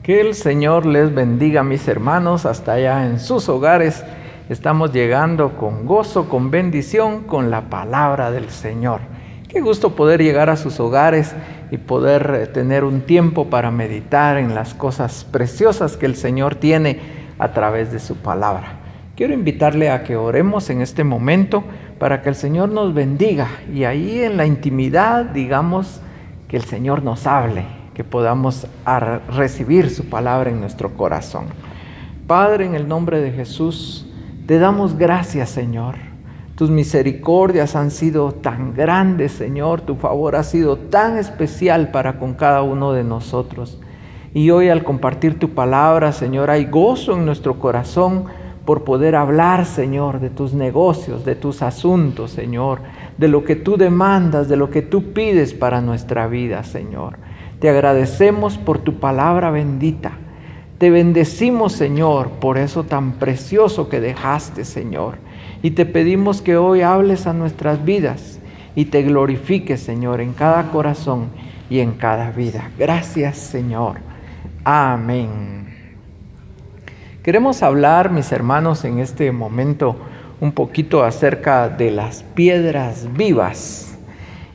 Que el Señor les bendiga, mis hermanos, hasta allá en sus hogares. Estamos llegando con gozo, con bendición, con la palabra del Señor. Qué gusto poder llegar a sus hogares y poder tener un tiempo para meditar en las cosas preciosas que el Señor tiene a través de su palabra. Quiero invitarle a que oremos en este momento para que el Señor nos bendiga y ahí en la intimidad, digamos, que el Señor nos hable, que podamos recibir su palabra en nuestro corazón. Padre, en el nombre de Jesús, te damos gracias, Señor. Tus misericordias han sido tan grandes, Señor. Tu favor ha sido tan especial para con cada uno de nosotros. Y hoy al compartir tu palabra, Señor, hay gozo en nuestro corazón por poder hablar, Señor, de tus negocios, de tus asuntos, Señor, de lo que tú demandas, de lo que tú pides para nuestra vida, Señor. Te agradecemos por tu palabra bendita. Te bendecimos, Señor, por eso tan precioso que dejaste, Señor. Y te pedimos que hoy hables a nuestras vidas y te glorifiques, Señor, en cada corazón y en cada vida. Gracias, Señor. Amén. Queremos hablar, mis hermanos, en este momento un poquito acerca de las piedras vivas.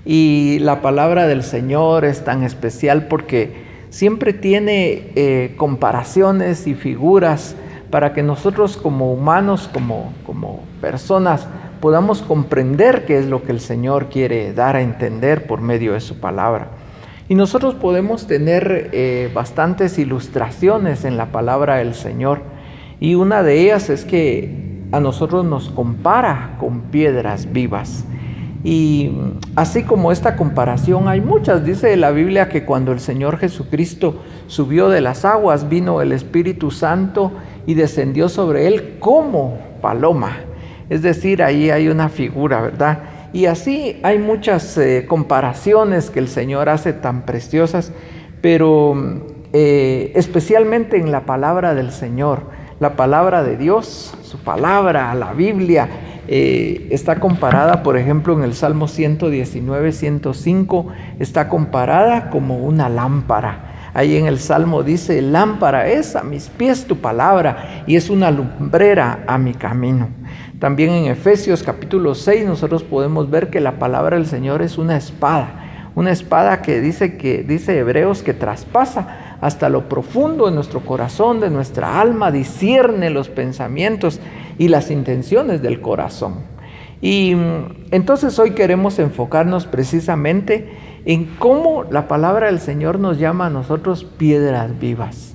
Y la palabra del Señor es tan especial porque siempre tiene comparaciones y figuras para que nosotros como humanos, como personas, podamos comprender qué es lo que el Señor quiere dar a entender por medio de su palabra. Y nosotros podemos tener bastantes ilustraciones en la palabra del Señor. Y una de ellas es que a nosotros nos compara con piedras vivas. Y así como esta comparación hay muchas. Dice la Biblia que cuando el Señor Jesucristo subió de las aguas, vino el Espíritu Santo y descendió sobre él como paloma. Es decir, ahí hay una figura, ¿verdad? Y así hay muchas comparaciones que el Señor hace tan preciosas, pero especialmente en la palabra del Señor, la palabra de Dios, su palabra, la Biblia, está comparada, por ejemplo, en el Salmo 119, 105, está comparada como una lámpara. Ahí en el Salmo dice, lámpara es a mis pies tu palabra y es una lumbrera a mi camino. También en Efesios capítulo 6 nosotros podemos ver que la palabra del Señor es una espada que dice Hebreos que traspasa hasta lo profundo de nuestro corazón, de nuestra alma, discierne los pensamientos y las intenciones del corazón. Y entonces hoy queremos enfocarnos precisamente en cómo la palabra del Señor nos llama a nosotros piedras vivas.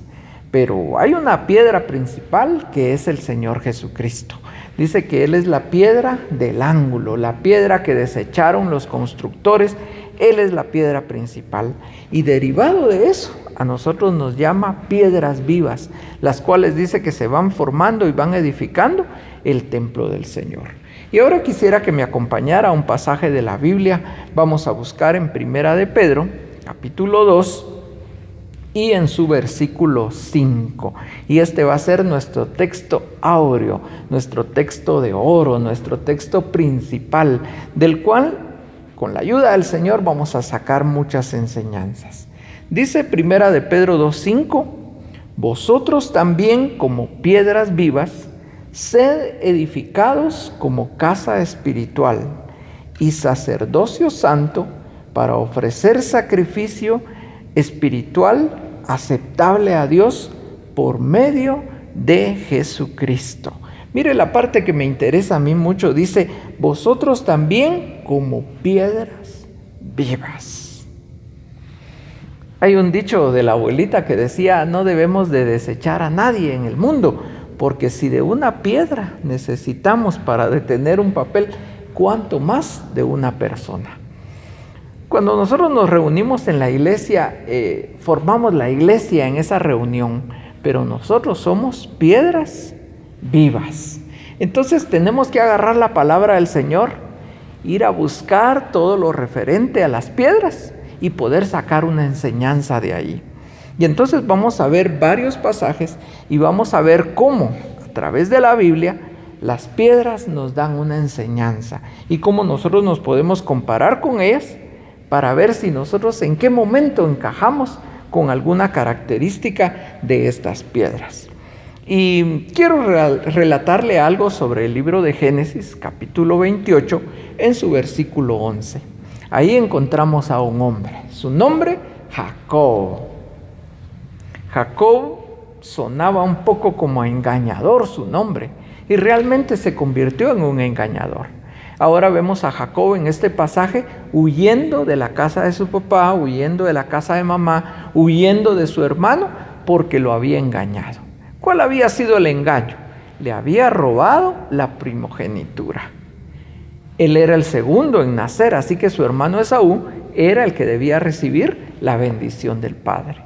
Pero hay una piedra principal que es el Señor Jesucristo. Dice que Él es la piedra del ángulo, la piedra que desecharon los constructores. Él es la piedra principal. Y derivado de eso, a nosotros nos llama piedras vivas, las cuales dice que se van formando y van edificando el templo del Señor. Y ahora quisiera que me acompañara a un pasaje de la Biblia. Vamos a buscar en Primera de Pedro, capítulo 2, y en su versículo 5. Y este va a ser nuestro texto áureo, nuestro texto de oro, nuestro texto principal, del cual, con la ayuda del Señor, vamos a sacar muchas enseñanzas. Dice Primera de Pedro 2:5, vosotros también como piedras vivas, sed edificados como casa espiritual y sacerdocio santo para ofrecer sacrificio espiritual aceptable a Dios por medio de Jesucristo. Mire la parte que me interesa a mí mucho, dice, vosotros también como piedras vivas. Hay un dicho de la abuelita que decía, no debemos de desechar a nadie en el mundo, porque si de una piedra necesitamos para detener un papel, ¿cuánto más de una persona? Cuando nosotros nos reunimos en la iglesia, formamos la iglesia en esa reunión, pero nosotros somos piedras vivas. Entonces tenemos que agarrar la palabra del Señor, ir a buscar todo lo referente a las piedras y poder sacar una enseñanza de ahí. Y entonces vamos a ver varios pasajes y vamos a ver cómo a través de la Biblia las piedras nos dan una enseñanza y cómo nosotros nos podemos comparar con ellas para ver si nosotros en qué momento encajamos con alguna característica de estas piedras. Y quiero relatarle algo sobre el libro de Génesis, capítulo 28, en su versículo 11. Ahí encontramos a un hombre, su nombre, Jacob. Jacob sonaba un poco como engañador su nombre, y realmente se convirtió en un engañador. Ahora vemos a Jacob en este pasaje huyendo de la casa de su papá, huyendo de la casa de mamá, huyendo de su hermano porque lo había engañado. ¿Cuál había sido el engaño? Le había robado la primogenitura. Él era el segundo en nacer, así que su hermano Esaú era el que debía recibir la bendición del padre.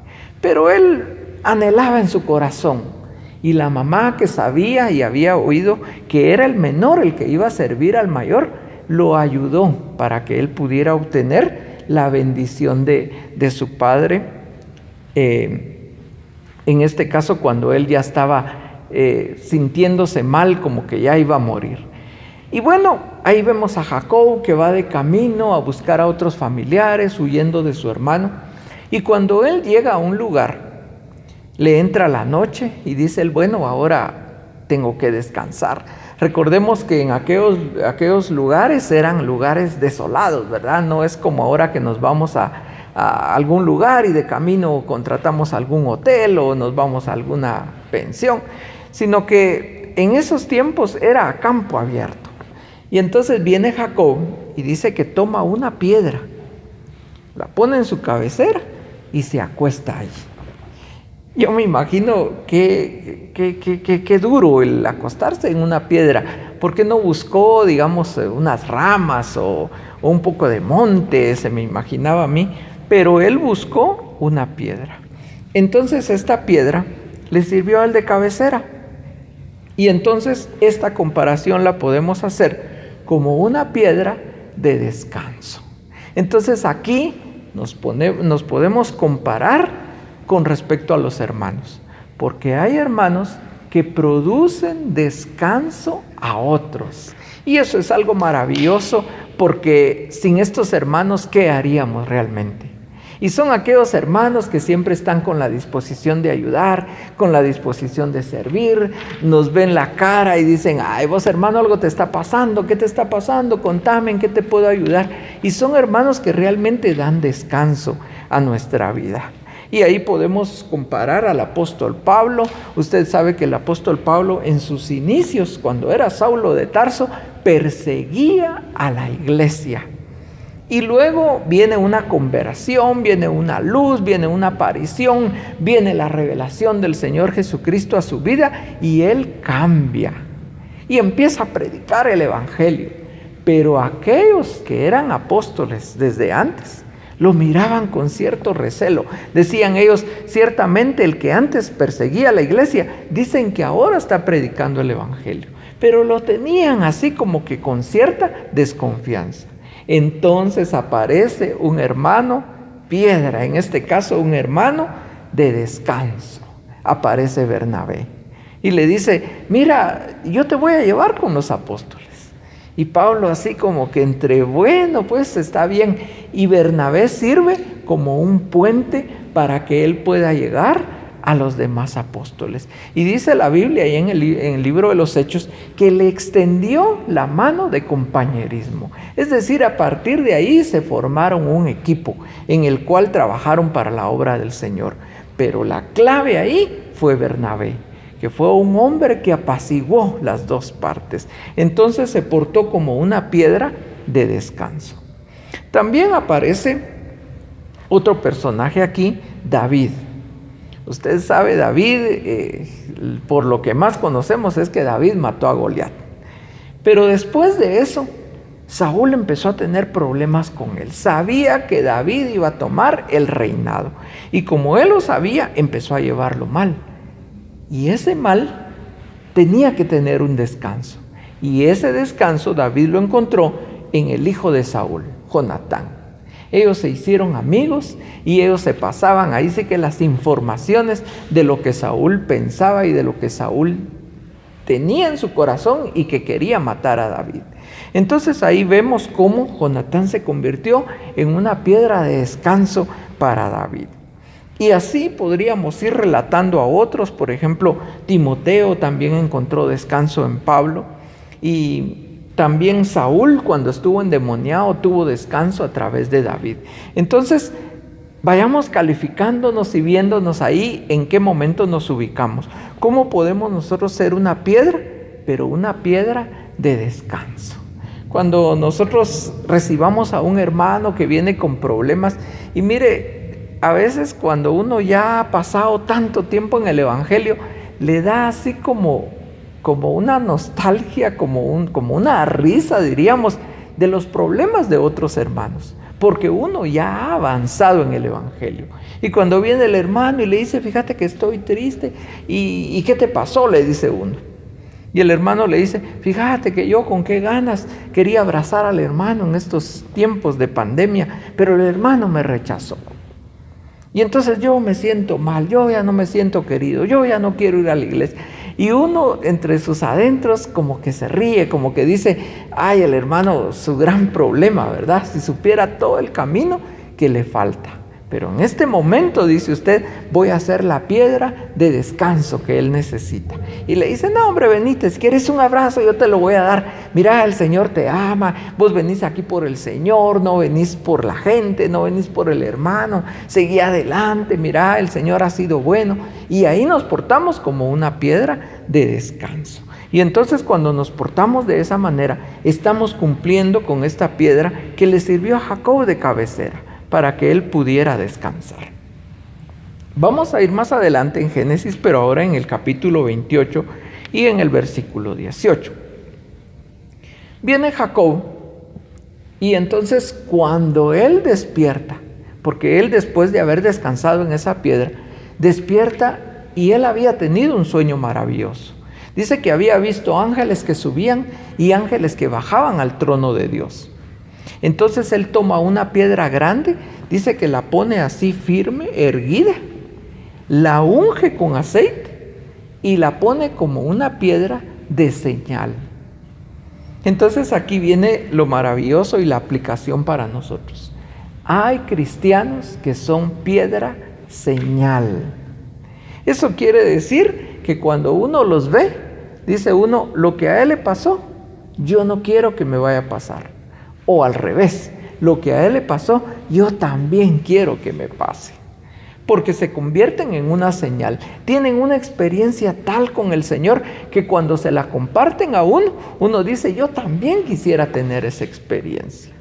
Pero él anhelaba en su corazón, y la mamá, que sabía y había oído que era el menor el que iba a servir al mayor, lo ayudó para que él pudiera obtener la bendición de su padre. En este caso, cuando él ya estaba sintiéndose mal, como que ya iba a morir. Y bueno, ahí vemos a Jacob que va de camino a buscar a otros familiares, huyendo de su hermano. Y cuando él llega a un lugar, le entra la noche y dice él, bueno, ahora tengo que descansar. Recordemos que en aquellos lugares eran lugares desolados, ¿verdad? No es como ahora que nos vamos a algún lugar y de camino contratamos algún hotel o nos vamos a alguna pensión, sino que en esos tiempos era a campo abierto. Y entonces viene Jacob y dice que toma una piedra, la pone en su cabecera y se acuesta allí. Yo me imagino qué duro el acostarse en una piedra. ¿Por qué no buscó, digamos, unas ramas o un poco de monte? Se me imaginaba a mí. Pero él buscó una piedra. Entonces esta piedra le sirvió al de cabecera. Y entonces esta comparación la podemos hacer como una piedra de descanso. Entonces aquí nos podemos comparar con respecto a los hermanos, porque hay hermanos que producen descanso a otros, y eso es algo maravilloso, porque sin estos hermanos, ¿qué haríamos realmente? Y son aquellos hermanos que siempre están con la disposición de ayudar, con la disposición de servir, nos ven la cara y dicen, ay, vos hermano, algo te está pasando, ¿qué te está pasando? Contame, ¿en qué te puedo ayudar? Y son hermanos que realmente dan descanso a nuestra vida. Y ahí podemos comparar al apóstol Pablo. Usted sabe que el apóstol Pablo en sus inicios, cuando era Saulo de Tarso, perseguía a la iglesia. Y luego viene una conversión, viene una luz, viene una aparición, viene la revelación del Señor Jesucristo a su vida y él cambia. Y empieza a predicar el evangelio. Pero aquellos que eran apóstoles desde antes, lo miraban con cierto recelo. Decían ellos, ciertamente el que antes perseguía a la iglesia, dicen que ahora está predicando el evangelio. Pero lo tenían así como que con cierta desconfianza. Entonces aparece un hermano piedra, en este caso un hermano de descanso. Aparece Bernabé y le dice, mira, yo te voy a llevar con los apóstoles. Y Pablo así como que entre, bueno, pues está bien. Y Bernabé sirve como un puente para que él pueda llegar a los demás apóstoles. Y dice la Biblia ahí en el libro de los Hechos que le extendió la mano de compañerismo. Es decir, a partir de ahí se formaron un equipo en el cual trabajaron para la obra del Señor. Pero la clave ahí fue Bernabé, que fue un hombre que apaciguó las dos partes. Entonces se portó como una piedra de descanso. También aparece otro personaje aquí, David. Usted sabe, David, por lo que más conocemos es que David mató a Goliat. Pero después de eso, Saúl empezó a tener problemas con él. Sabía que David iba a tomar el reinado. Y como él lo sabía, empezó a llevarlo mal. Y ese mal tenía que tener un descanso. Y ese descanso David lo encontró en el hijo de Saúl, Jonatán. Ellos se hicieron amigos y ellos se pasaban ahí sí que las informaciones de lo que Saúl pensaba y de lo que Saúl tenía en su corazón y que quería matar a David. Entonces ahí vemos cómo Jonatán se convirtió en una piedra de descanso para David. Y así podríamos ir relatando a otros. Por ejemplo, Timoteo también encontró descanso en Pablo. Y también Saúl, cuando estuvo endemoniado, tuvo descanso a través de David. Entonces, vayamos calificándonos y viéndonos ahí en qué momento nos ubicamos. ¿Cómo podemos nosotros ser una piedra? Pero una piedra de descanso. Cuando nosotros recibamos a un hermano que viene con problemas, y mire, a veces cuando uno ya ha pasado tanto tiempo en el Evangelio, le da así como una nostalgia, como una risa, diríamos, de los problemas de otros hermanos, porque uno ya ha avanzado en el Evangelio. Y cuando viene el hermano y le dice, fíjate que estoy triste, ¿y qué te pasó?, le dice uno. Y el hermano le dice, fíjate que yo con qué ganas quería abrazar al hermano en estos tiempos de pandemia, pero el hermano me rechazó. Y entonces yo me siento mal, yo ya no me siento querido, yo ya no quiero ir a la iglesia. Y uno entre sus adentros como que se ríe, como que dice, ay, el hermano, su gran problema, ¿verdad? Si supiera todo el camino que le falta. Pero en este momento, dice usted, voy a ser la piedra de descanso que él necesita. Y le dice, no, hombre, venite, si quieres un abrazo, yo te lo voy a dar. Mira, el Señor te ama, vos venís aquí por el Señor, no venís por la gente, no venís por el hermano. Seguí adelante, mira, el Señor ha sido bueno. Y ahí nos portamos como una piedra de descanso. Y entonces cuando nos portamos de esa manera, estamos cumpliendo con esta piedra que le sirvió a Jacob de cabecera, para que él pudiera descansar. Vamos a ir más adelante en Génesis, pero ahora en el capítulo 28 y en el versículo 18. Viene Jacob y entonces cuando él despierta, porque él después de haber descansado en esa piedra, despierta y él había tenido un sueño maravilloso. Dice que había visto ángeles que subían y ángeles que bajaban al trono de Dios. Entonces él toma una piedra grande, dice que la pone así firme, erguida, la unge con aceite y la pone como una piedra de señal. Entonces aquí viene lo maravilloso y la aplicación para nosotros. Hay cristianos que son piedra señal. Eso quiere decir que cuando uno los ve, dice uno, lo que a él le pasó, yo no quiero que me vaya a pasar. O al revés, lo que a él le pasó, yo también quiero que me pase. Porque se convierten en una señal. Tienen una experiencia tal con el Señor que cuando se la comparten a uno, uno dice, yo también quisiera tener esa experiencia.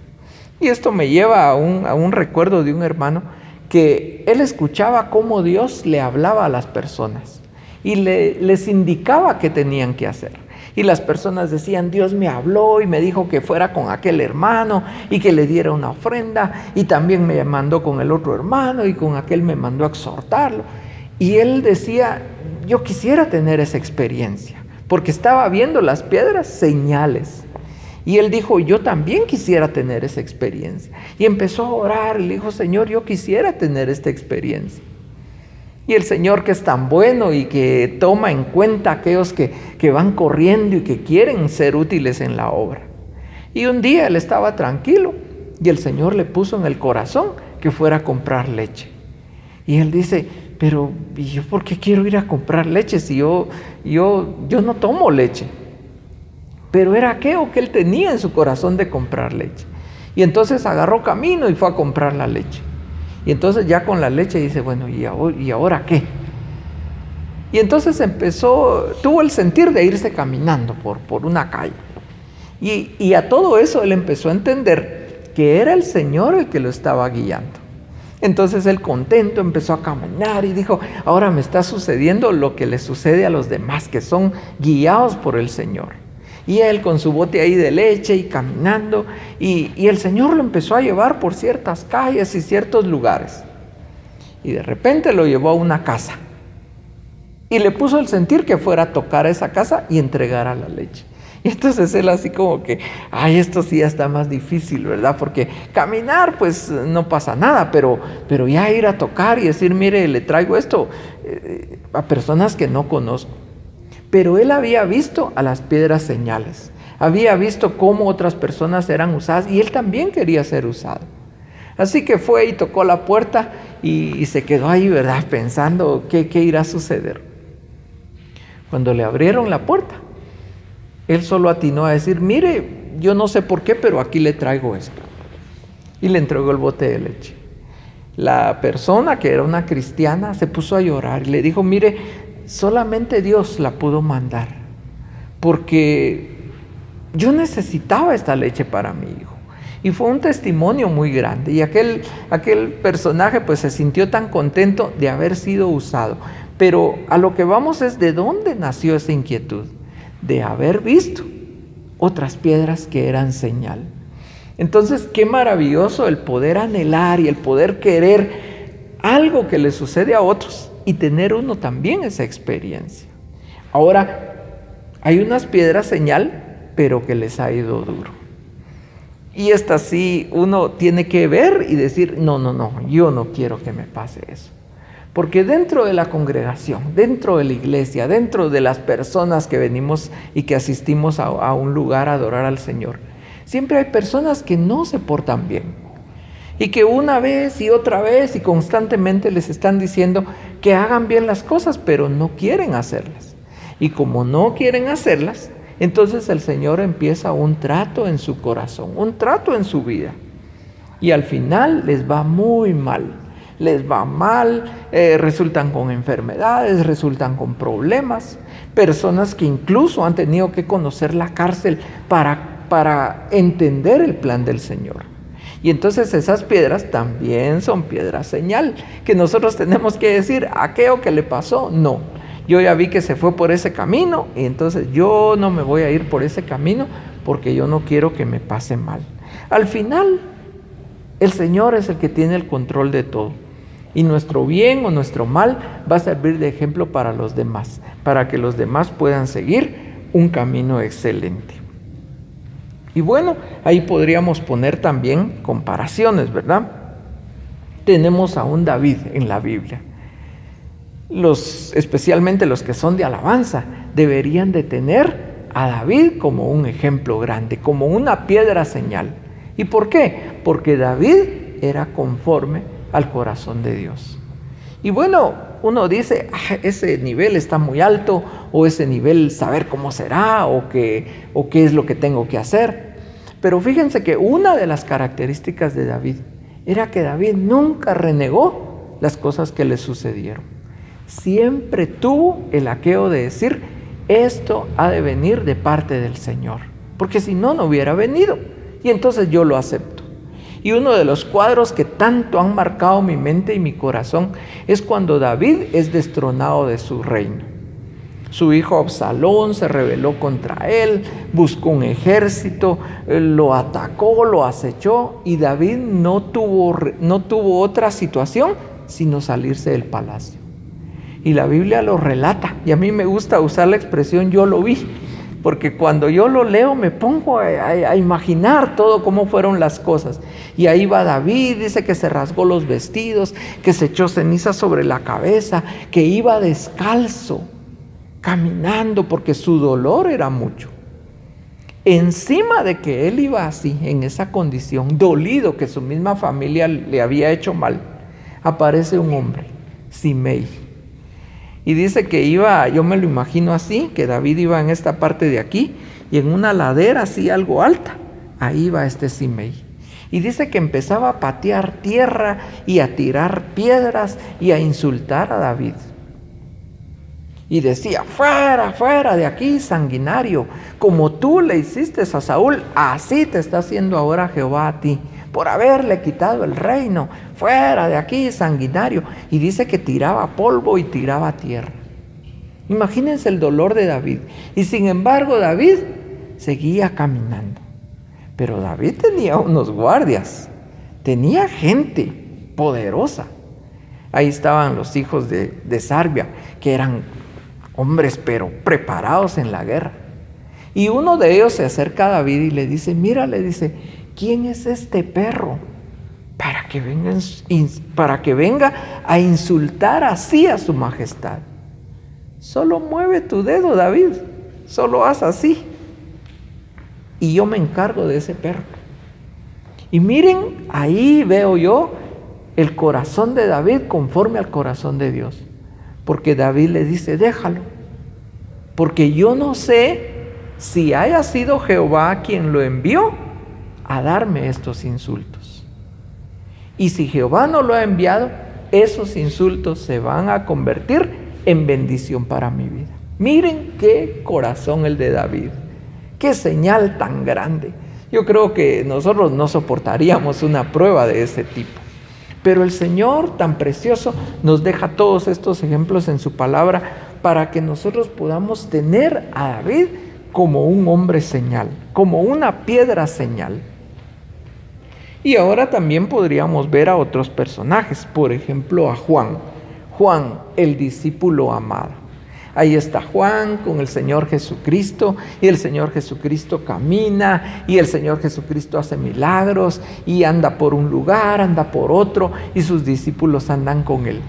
Y esto me lleva a un recuerdo de un hermano que él escuchaba cómo Dios le hablaba a las personas y les indicaba qué tenían que hacer. Y las personas decían, Dios me habló y me dijo que fuera con aquel hermano y que le diera una ofrenda, y también me mandó con el otro hermano y con aquel me mandó a exhortarlo. Y él decía, yo quisiera tener esa experiencia, porque estaba viendo las piedras señales. Y él dijo, yo también quisiera tener esa experiencia. Y empezó a orar y le dijo, Señor, yo quisiera tener esta experiencia. Y el Señor, que es tan bueno y que toma en cuenta a aquellos que van corriendo y que quieren ser útiles en la obra. Y un día él estaba tranquilo y el Señor le puso en el corazón que fuera a comprar leche. Y él dice, pero ¿y yo por qué quiero ir a comprar leche si yo no tomo leche? Pero era aquello que él tenía en su corazón de comprar leche. Y entonces agarró camino y fue a comprar la leche. Y entonces ya con la leche dice, bueno, ¿y ahora qué? Y entonces tuvo el sentir de irse caminando por una calle. Y a todo eso él empezó a entender que era el Señor el que lo estaba guiando. Entonces él contento empezó a caminar y dijo, ahora me está sucediendo lo que le sucede a los demás, que son guiados por el Señor. Y él con su bote ahí de leche y caminando, y el Señor lo empezó a llevar por ciertas calles y ciertos lugares. Y de repente lo llevó a una casa. Y le puso el sentir que fuera a tocar a esa casa y entregara la leche. Y entonces él así como que, ay, esto sí ya está más difícil, ¿verdad? Porque caminar pues no pasa nada, pero ya ir a tocar y decir, mire, le traigo esto a personas que no conozco. Pero él había visto a las piedras señales, había visto cómo otras personas eran usadas y él también quería ser usado. Así que fue y tocó la puerta y se quedó ahí, ¿verdad? Pensando qué irá a suceder. Cuando le abrieron la puerta, él solo atinó a decir, mire, yo no sé por qué, pero aquí le traigo esto. Y le entregó el bote de leche. La persona, que era una cristiana, se puso a llorar y le dijo, mire, solamente Dios la pudo mandar, porque yo necesitaba esta leche para mi hijo. Y fue un testimonio muy grande. Y aquel personaje pues se sintió tan contento de haber sido usado. Pero a lo que vamos es de dónde nació esa inquietud. De haber visto otras piedras que eran señal. Entonces, qué maravilloso el poder anhelar y el poder querer algo que le sucede a otros y tener uno también esa experiencia. Ahora, hay unas piedras señal, pero que les ha ido duro. Y estas sí, uno tiene que ver y decir, no, yo no quiero que me pase eso. Porque dentro de la congregación, dentro de la iglesia, dentro de las personas que venimos y que asistimos a un lugar a adorar al Señor, siempre hay personas que no se portan bien. Y que una vez y otra vez y constantemente les están diciendo que hagan bien las cosas, pero no quieren hacerlas. Y como no quieren hacerlas, entonces el Señor empieza un trato en su corazón, un trato en su vida. Y al final les va muy mal. Les va mal, resultan con enfermedades, resultan con problemas. Personas que incluso han tenido que conocer la cárcel para entender el plan del Señor. Y entonces esas piedras también son piedras señal, que nosotros tenemos que decir, aquello que le pasó, no. Yo ya vi que se fue por ese camino y entonces yo no me voy a ir por ese camino porque yo no quiero que me pase mal. Al final, el Señor es el que tiene el control de todo. Y nuestro bien o nuestro mal va a servir de ejemplo para los demás, para que los demás puedan seguir un camino excelente. Y bueno, ahí podríamos poner también comparaciones, ¿verdad? Tenemos a un David en la Biblia. Especialmente los que son de alabanza, deberían de tener a David como un ejemplo grande, como una piedra señal. ¿Y por qué? Porque David era conforme al corazón de Dios. Y bueno, uno dice, ese nivel está muy alto, o ese nivel saber cómo será, o qué es lo que tengo que hacer. Pero fíjense que una de las características de David era que David nunca renegó las cosas que le sucedieron. Siempre tuvo el aqueo de decir, esto ha de venir de parte del Señor, porque si no, no hubiera venido, y entonces yo lo acepto. Y uno de los cuadros que tanto han marcado mi mente y mi corazón es cuando David es destronado de su reino. Su hijo Absalón se rebeló contra él, buscó un ejército, lo atacó, lo acechó, y David no tuvo otra situación sino salirse del palacio. Y la Biblia lo relata, y a mí me gusta usar la expresión yo lo vi, porque cuando yo lo leo me pongo a imaginar todo cómo fueron las cosas. Y ahí va David, dice que se rasgó los vestidos, que se echó ceniza sobre la cabeza, que iba descalzo, caminando, porque su dolor era mucho. Encima de que él iba así, en esa condición, dolido, que su misma familia le había hecho mal, aparece un hombre, Simei. Y dice que iba, yo me lo imagino así, que David iba en esta parte de aquí, y en una ladera así algo alta, ahí va este Simei. Y dice que empezaba a patear tierra y a tirar piedras y a insultar a David. Y decía, fuera, fuera de aquí, sanguinario, como tú le hiciste a Saúl, así te está haciendo ahora Jehová a ti, por haberle quitado el reino, fuera de aquí, sanguinario. Y dice que tiraba polvo y tiraba tierra. Imagínense el dolor de David. Y sin embargo David seguía caminando. Pero David tenía unos guardias, tenía gente poderosa. Ahí estaban los hijos de Sarbia, que eran hombres pero preparados en la guerra. Y uno de ellos se acerca a David y le dice, mira, le dice, ¿quién es este perro para que venga a insultar así a su majestad? Solo mueve tu dedo, David, solo haz así y yo me encargo de ese perro. Y miren, ahí veo yo el corazón de David conforme al corazón de Dios. Porque David le dice, déjalo, porque yo no sé si haya sido Jehová quien lo envió a darme estos insultos. Y si Jehová no lo ha enviado, esos insultos se van a convertir en bendición para mi vida. Miren qué corazón el de David, qué señal tan grande. Yo creo que nosotros no soportaríamos una prueba de ese tipo. Pero el Señor tan precioso nos deja todos estos ejemplos en su palabra para que nosotros podamos tener a David como un hombre señal, como una piedra señal. Y ahora también podríamos ver a otros personajes, por ejemplo a Juan, el discípulo amado. Ahí está Juan con el Señor Jesucristo, y el Señor Jesucristo camina, y el Señor Jesucristo hace milagros, y anda por un lugar, anda por otro, y sus discípulos andan con él.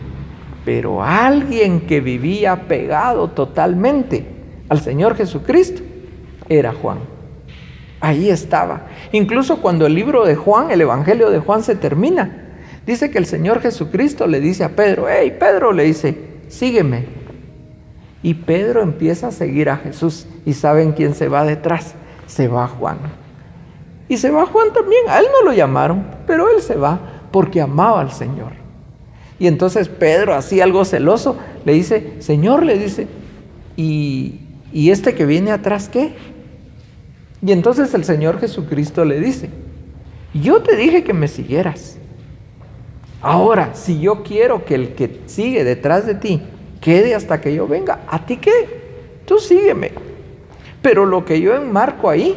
Pero alguien que vivía pegado totalmente al Señor Jesucristo era Juan. Ahí estaba. Incluso cuando el libro de Juan, el Evangelio de Juan se termina, dice que el Señor Jesucristo le dice a Pedro, hey Pedro, le dice, sígueme. Y Pedro empieza a seguir a Jesús. ¿Y saben quién se va detrás? Se va Juan. Y se va Juan también. A él no lo llamaron, pero él se va porque amaba al Señor. Y entonces Pedro, así algo celoso, le dice, Señor, le dice, ¿y este que viene atrás qué? Y entonces el Señor Jesucristo le dice, yo te dije que me siguieras. Ahora, si yo quiero que el que sigue detrás de ti quede hasta que yo venga, ¿a ti qué? Tú sígueme. Pero lo que yo enmarco ahí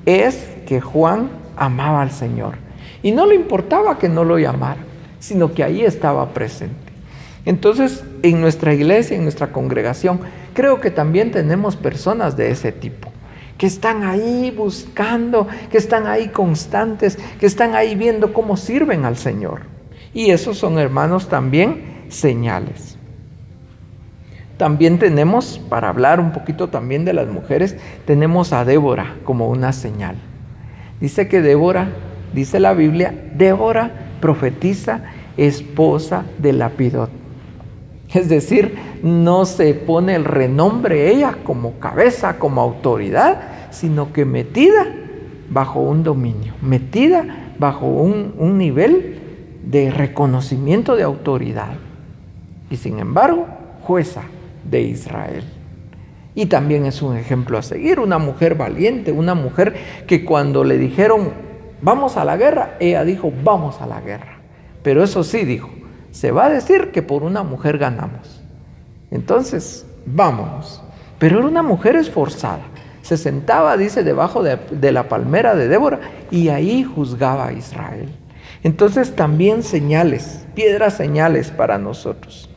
es que Juan amaba al Señor. Y no le importaba que no lo llamara, sino que ahí estaba presente. Entonces, en nuestra iglesia, en nuestra congregación, creo que también tenemos personas de ese tipo, que están ahí buscando, que están ahí constantes, que están ahí viendo cómo sirven al Señor. Y esos son, hermanos, también señales. También tenemos, para hablar un poquito también de las mujeres, tenemos a Débora como una señal. Dice que Débora, dice la Biblia, Débora profetiza, esposa de Lapidot. Es decir, no se pone el renombre ella como cabeza, como autoridad, sino que metida bajo un dominio, metida bajo un nivel de reconocimiento de autoridad. Y sin embargo, jueza de Israel. Y también es un ejemplo a seguir, una mujer valiente, una mujer que cuando le dijeron, vamos a la guerra, ella dijo, vamos a la guerra. Pero eso sí dijo, se va a decir que por una mujer ganamos. Entonces, vámonos. Pero era una mujer esforzada. Se sentaba, dice, debajo de la palmera de Débora y ahí juzgaba a Israel. Entonces también señales, piedras señales para nosotros.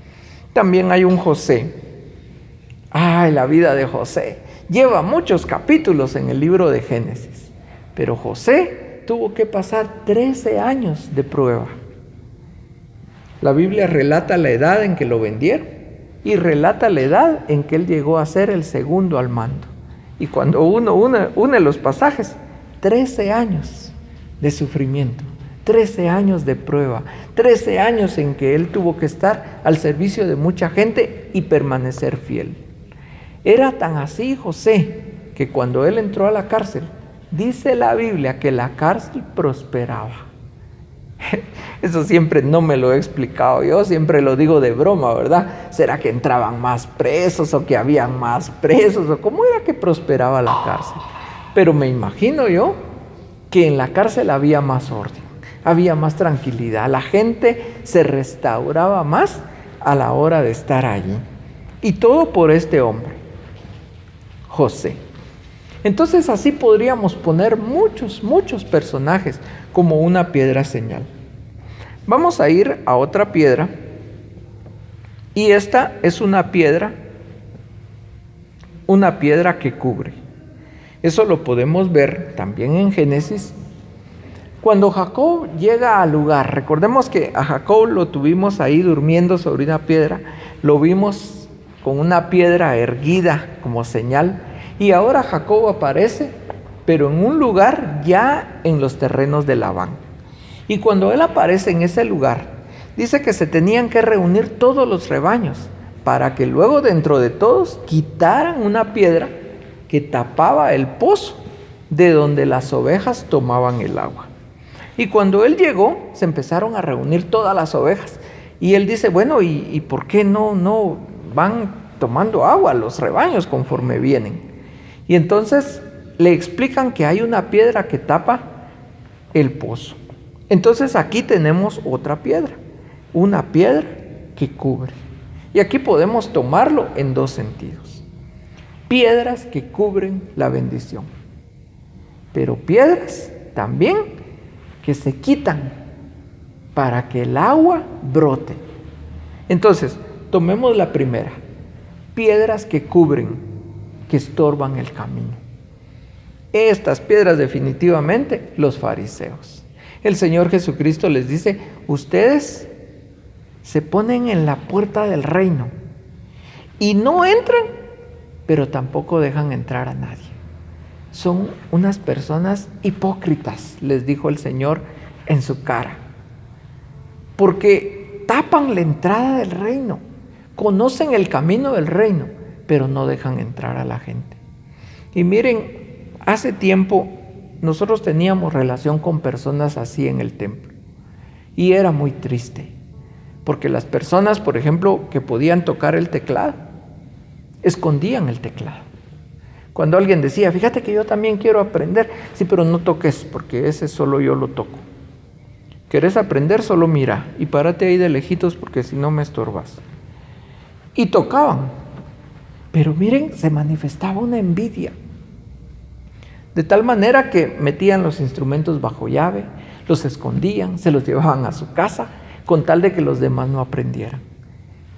También hay un José. Ay, la vida de José. Lleva muchos capítulos en el libro de Génesis. Pero José tuvo que pasar 13 años de prueba. La Biblia relata la edad en que lo vendieron y relata la edad en que él llegó a ser el segundo al mando. Y cuando uno une los pasajes, 13 años de sufrimiento, 13 años de prueba, 13 años en que él tuvo que estar al servicio de mucha gente y permanecer fiel. Era tan así José que cuando él entró a la cárcel, dice la Biblia que la cárcel prosperaba. Eso siempre no me lo he explicado, yo siempre lo digo de broma, ¿verdad? ¿Será que entraban más presos o que habían más presos? ¿O cómo era que prosperaba la cárcel? Pero me imagino yo que en la cárcel había más orden, había más tranquilidad, la gente se restauraba más a la hora de estar allí. Y todo por este hombre, José. Entonces así podríamos poner muchos personajes como una piedra señal. Vamos a ir a otra piedra y esta es una piedra que cubre. Eso lo podemos ver también en Génesis. Cuando Jacob llega al lugar, recordemos que a Jacob lo tuvimos ahí durmiendo sobre una piedra, lo vimos con una piedra erguida como señal. Y ahora Jacob aparece, pero en un lugar ya en los terrenos de Labán. Y cuando él aparece en ese lugar, dice que se tenían que reunir todos los rebaños para que luego dentro de todos quitaran una piedra que tapaba el pozo de donde las ovejas tomaban el agua. Y cuando él llegó, se empezaron a reunir todas las ovejas. Y él dice, bueno, ¿y por qué no van tomando agua los rebaños conforme vienen? Y entonces le explican que hay una piedra que tapa el pozo. Entonces aquí tenemos otra piedra, una piedra que cubre. Y aquí podemos tomarlo en dos sentidos. Piedras que cubren la bendición, pero piedras también que se quitan para que el agua brote. Entonces, tomemos la primera, piedras que cubren, que estorban el camino. Estas piedras definitivamente los fariseos. El Señor Jesucristo les dice, ustedes se ponen en la puerta del reino y no entran, pero tampoco dejan entrar a nadie. Son unas personas hipócritas, les dijo el Señor en su cara, porque tapan la entrada del reino, conocen el camino del reino, pero no dejan entrar a la gente. Y miren, hace tiempo nosotros teníamos relación con personas así en el templo, y era muy triste, porque las personas, por ejemplo, que podían tocar el teclado, escondían el teclado. Cuando alguien decía, fíjate que yo también quiero aprender, sí, pero no toques, porque ese solo yo lo toco. ¿Querés aprender? Solo mira y párate ahí de lejitos, porque si no me estorbas. Y tocaban, pero miren, se manifestaba una envidia, de tal manera que metían los instrumentos bajo llave, los escondían, se los llevaban a su casa, con tal de que los demás no aprendieran.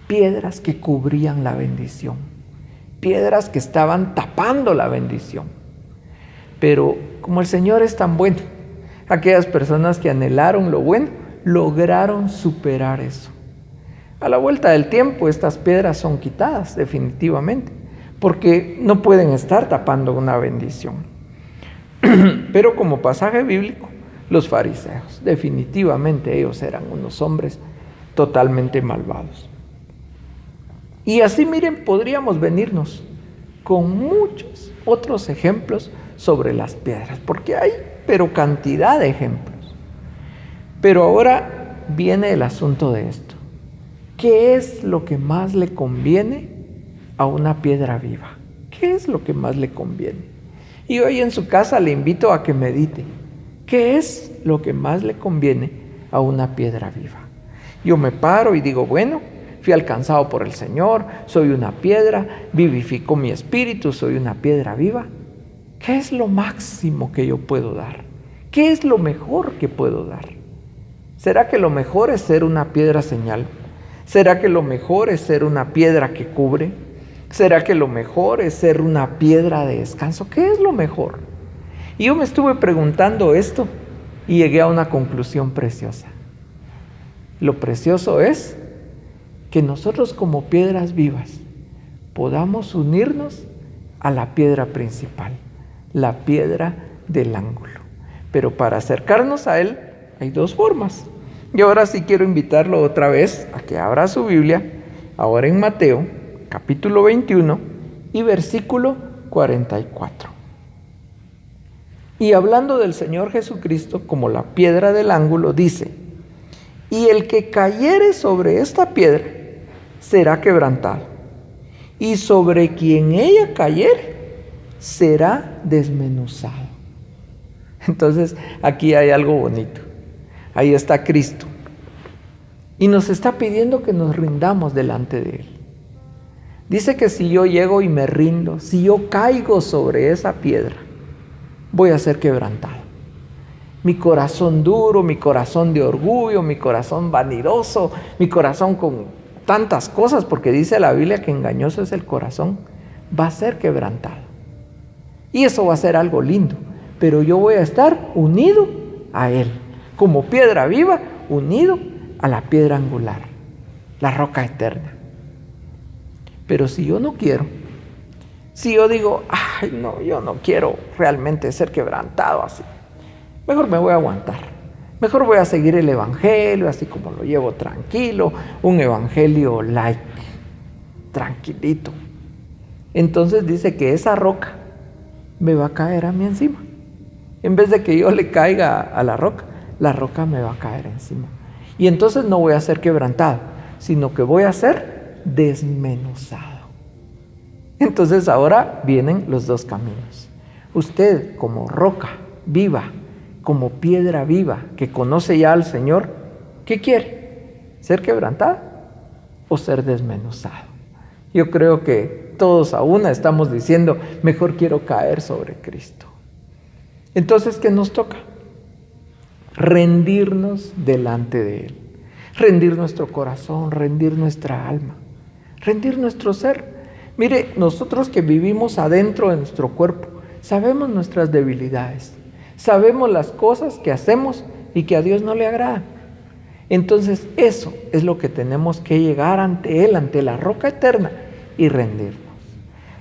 Piedras que cubrían la bendición, piedras que estaban tapando la bendición. Pero como el Señor es tan bueno, aquellas personas que anhelaron lo bueno, lograron superar eso. A la vuelta del tiempo, estas piedras son quitadas definitivamente, porque no pueden estar tapando una bendición. Pero como pasaje bíblico, los fariseos, definitivamente ellos eran unos hombres totalmente malvados. Y así, miren, podríamos venirnos con muchos otros ejemplos sobre las piedras, porque hay, pero cantidad de ejemplos. Pero ahora viene el asunto de esto. ¿Qué es lo que más le conviene a una piedra viva? ¿Qué es lo que más le conviene? Y hoy en su casa le invito a que medite. ¿Qué es lo que más le conviene a una piedra viva? Yo me paro y digo, bueno, fui alcanzado por el Señor, soy una piedra, vivificó mi espíritu, soy una piedra viva. ¿Qué es lo máximo que yo puedo dar? ¿Qué es lo mejor que puedo dar? ¿Será que lo mejor es ser una piedra señal? ¿Será que lo mejor es ser una piedra que cubre? ¿Será que lo mejor es ser una piedra de descanso? ¿Qué es lo mejor? Y yo me estuve preguntando esto y llegué a una conclusión preciosa. Lo precioso es que nosotros como piedras vivas podamos unirnos a la piedra principal, la piedra del ángulo. Pero para acercarnos a él hay dos formas. Y ahora sí quiero invitarlo otra vez a que abra su Biblia, ahora en Mateo, capítulo 21 y versículo 44. Y hablando del Señor Jesucristo como la piedra del ángulo, dice, y el que cayere sobre esta piedra será quebrantado, y sobre quien ella cayere será desmenuzado. Entonces aquí hay algo bonito. Ahí está Cristo y nos está pidiendo que nos rindamos delante de Él. Dice que si yo llego y me rindo, si yo caigo sobre esa piedra, voy a ser quebrantado. Mi corazón duro, mi corazón de orgullo, mi corazón vanidoso, mi corazón con tantas cosas, porque dice la Biblia que engañoso es el corazón, va a ser quebrantado. Y eso va a ser algo lindo, pero yo voy a estar unido a Él, como piedra viva, unido a la piedra angular, la roca eterna. Pero si yo no quiero, si yo digo, ay no, yo no quiero realmente ser quebrantado así, mejor me voy a aguantar. Mejor voy a seguir el evangelio, así como lo llevo tranquilo, un evangelio light, tranquilito. Entonces dice que esa roca me va a caer a mí encima. En vez de que yo le caiga a la roca me va a caer encima. Y entonces no voy a ser quebrantado, sino que voy a ser desmenuzado. Entonces ahora vienen los dos caminos. Usted como roca viva, como piedra viva que conoce ya al Señor, ¿qué quiere? ¿Ser quebrantado o ser desmenuzado? Yo creo que todos a una estamos diciendo, mejor quiero caer sobre Cristo. Entonces, ¿qué nos toca? Rendirnos delante de Él. Rendir nuestro corazón, rendir nuestra alma, rendir nuestro ser. Mire, nosotros que vivimos adentro de nuestro cuerpo, sabemos nuestras debilidades, sabemos las cosas que hacemos y que a Dios no le agradan. Entonces eso es lo que tenemos que llegar ante Él, ante la roca eterna y rendirnos.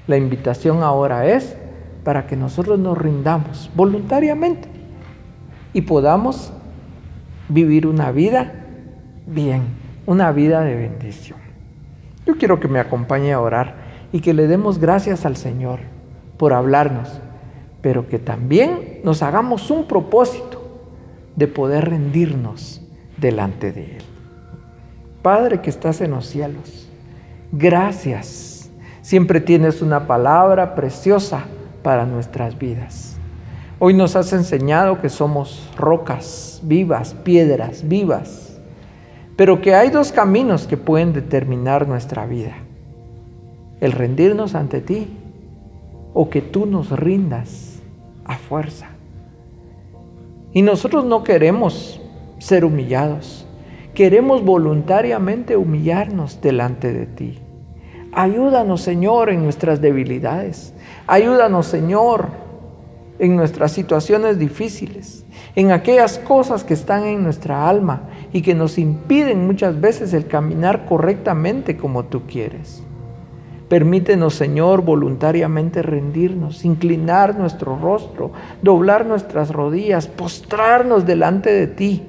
La invitación ahora es para que nosotros nos rindamos voluntariamente y podamos vivir una vida bien, una vida de bendición. Yo quiero que me acompañe a orar y que le demos gracias al Señor por hablarnos, pero que también nos hagamos un propósito de poder rendirnos delante de Él. Padre que estás en los cielos, gracias. Siempre tienes una palabra preciosa para nuestras vidas. Hoy nos has enseñado que somos rocas vivas, piedras vivas, pero que hay dos caminos que pueden determinar nuestra vida: el rendirnos ante ti o que tú nos rindas a fuerza. Y nosotros no queremos ser humillados, queremos voluntariamente humillarnos delante de ti. Ayúdanos, Señor, en nuestras debilidades. Ayúdanos, Señor, en nuestras situaciones difíciles, en aquellas cosas que están en nuestra alma y que nos impiden muchas veces el caminar correctamente como tú quieres. Permítenos, Señor, voluntariamente rendirnos, inclinar nuestro rostro, doblar nuestras rodillas, postrarnos delante de ti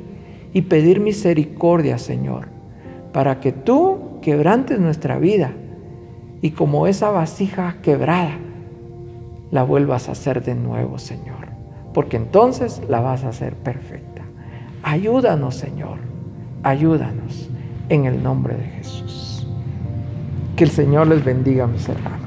y pedir misericordia, Señor, para que tú quebrantes nuestra vida y como esa vasija quebrada, la vuelvas a hacer de nuevo, Señor, porque entonces la vas a hacer perfecta. Ayúdanos, Señor, ayúdanos en el nombre de Jesús. Que el Señor les bendiga, mis hermanos.